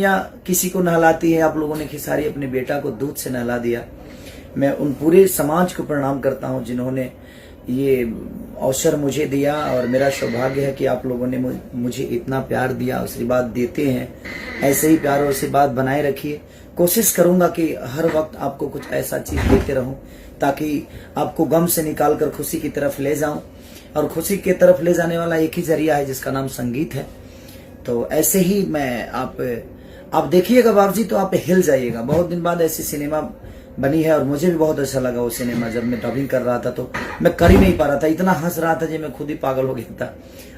दुनिया किसी को नहलाती है, आप लोगों ने खिसारी अपने बेटा को दूध से नहला दिया। मैं उन पूरे समाज को प्रणाम करता हूं जिन्होंने ये अवसर मुझे दिया, और मेरा सौभाग्य है कि आप लोगों ने मुझे इतना प्यार दिया, आशीर्वाद देते हैं। ऐसे ही प्यार और आशीर्वाद बनाए रखिए। कोशिश करूंगा कि हर वक्त आपको कुछ ऐसा चीज देते रहूं ताकि आपको गम से निकालकर खुशी की तरफ ले जाऊं, और खुशी की तरफ ले जाने वाला एक ही जरिया है जिसका नाम संगीत है। तो ऐसे ही मैं आप देखिएगा बाबू जी, तो आप हिल जाइएगा। बहुत दिन बाद ऐसी सिनेमा बनी है और मुझे भी बहुत अच्छा लगा वो सिनेमा। जब मैं डबिंग कर रहा था तो मैं कर ही नहीं पा रहा था, इतना हंस रहा था जी, मैं खुद ही पागल हो गया था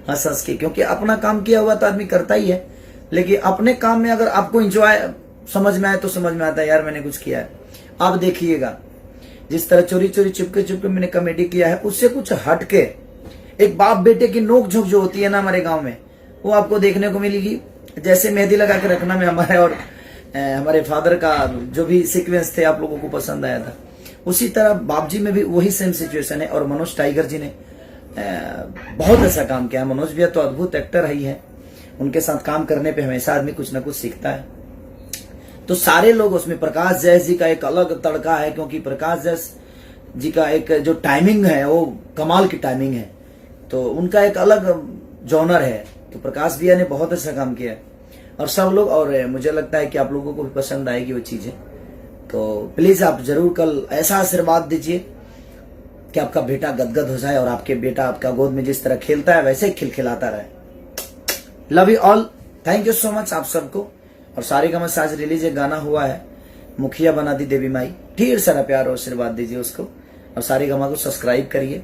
हंस हंस के। क्योंकि अपना काम किया हुआ तो आदमी करता ही है, लेकिन अपने काम में अगर आपको एंजॉय समझ में आए तो समझ में आता है यार मैंने कुछ किया है। आप देखिएगा जिस तरह चोरी चोरी चुपके चुपके मैंने कॉमेडी किया है, उससे कुछ हटके एक बाप बेटे की नोक झोंक जो होती है ना हमारे गांव में, वो आपको देखने को मिलेगी। जैसे मेहंदी लगा के रखना में हमारे और हमारे फादर का जो भी सीक्वेंस थे आप लोगों को पसंद आया था, उसी तरह बाप जी में भी वही सेम सिचुएशन है। और मनोज टाइगर जी ने बहुत अच्छा काम किया। मनोज भैया तो अद्भुत एक्टर ही है, उनके साथ काम करने पे हमेशा आदमी कुछ ना कुछ सीखता है। तो सारे लोग उसमें, प्रकाश जैस जी का एक अलग तड़का है, क्योंकि प्रकाश जैस जी का एक जो टाइमिंग है वो कमाल की टाइमिंग है, तो उनका एक अलग जॉनर है। तो प्रकाश भैया ने बहुत अच्छा काम किया और सब लोग, और मुझे लगता है कि आप लोगों को भी पसंद आएगी वो चीजें। तो प्लीज आप जरूर कल ऐसा आशीर्वाद दीजिए कि आपका बेटा गदगद हो जाए और आपके बेटा आपका गोद में जिस तरह खेलता है वैसे ही खिलखिलाता रहे। Love you all, thank you so much आप सबको। और सारेगामा से आज रिलीज एक गाना हुआ है, मुखिया बना दी देवी माई, ढेर सारा प्यार और आशीर्वाद दीजिए उसको, और सारेगामा को सब्सक्राइब करिए।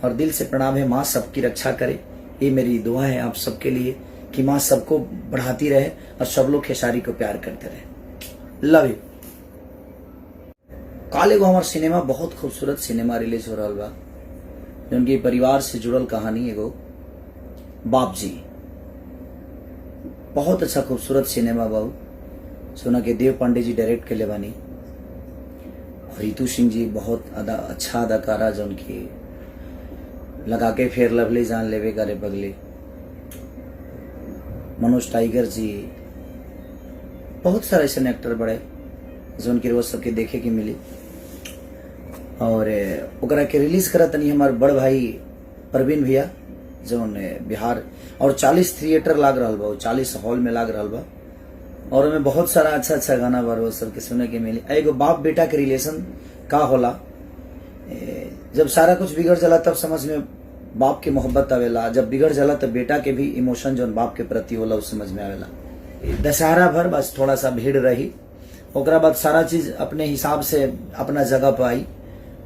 और दिल से प्रणाम है, माँ सबकी रक्षा करे, ये मेरी दुआ है आप सबके लिए कि माँ सबको बढ़ाती रहे और सब लोग खेसारी को प्यार करते रहे। Love you. काले गो हमार सिनेमा बहुत खूबसूरत सिनेमा रिलीज हो रहा बा, उनके परिवार से जुड़ल कहानी एगो बाप जी, बहुत अच्छा खूबसूरत सिनेमा बाबू। सुना के देव पांडे जी डायरेक्ट के ले बानी, और रितु सिंह जी बहुत अच्छा अदाकारा जो उनकी लगा के फेर लवली जान लेवे करे बगले। मनोज टाइगर जी, बहुत सारे ऐसे एक्टर बड़े जो उनकी रोज सबके देखे की मिली। और ओकरा के रिलीज करत नहीं हमारे बड़ भाई प्रवीण भैया जो बिहार, और 40 थिएटर लाग रहा बा, 40 हॉल में लाग रहा बा, और उनमें बहुत सारा अच्छा अच्छा गाना बा रोज सबके सुने के मिली। एगो बाप बेटा के रिलेशन का होला, जब सारा कुछ बिगड़ जाला तब समझ में बाप की मोहब्बत आवेला, जब बिगड़ जाला तब बेटा के भी इमोशन जो बाप के प्रति होला उस समझ में आवेला। दशहरा भर बस थोड़ा सा भीड़ रही, ओकरा बाद सारा चीज अपने हिसाब से अपना जगह पर आई।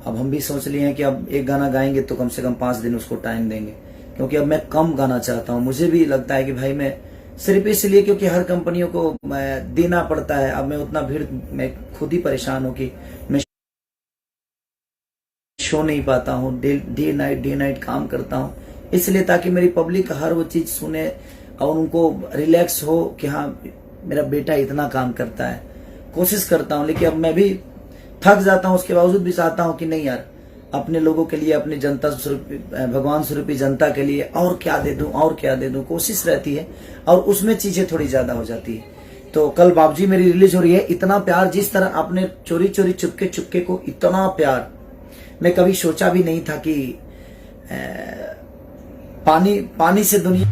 अब हम भी सोच लिए हैं कि अब एक गाना गाएंगे तो कम से कम 5 दिन उसको टाइम देंगे, क्योंकि अब मैं कम गाना चाहता हूँ। मुझे भी लगता है कि भाई मैं सिर्फ इसलिए क्योंकि हर कंपनियों को देना पड़ता है, अब मैं उतना भीड़ मैं खुद ही परेशान हूँ कि मैं शो नहीं पाता हूँ, डे नाइट काम करता हूँ, इसलिए ताकि मेरी पब्लिक हर वो चीज सुने और उनको रिलैक्स हो कि हाँ मेरा बेटा इतना काम करता है। कोशिश करता हूँ, लेकिन अब मैं भी थक जाता हूँ, उसके बावजूद भी चाहता हूँ कि नहीं यार अपने लोगों के लिए, अपनी जनता स्वरूपी भगवान स्वरूपी जनता के लिए और क्या दे दूं, और क्या दे दूं, कोशिश रहती है और उसमें चीजें थोड़ी ज्यादा हो जाती है। तो कल बाबूजी मेरी रिलीज हो रही है। इतना प्यार, जिस तरह आपने चोरी चोरी चुपके चुपके को इतना प्यार मैं कभी सोचा भी नहीं था कि पानी से दुनिया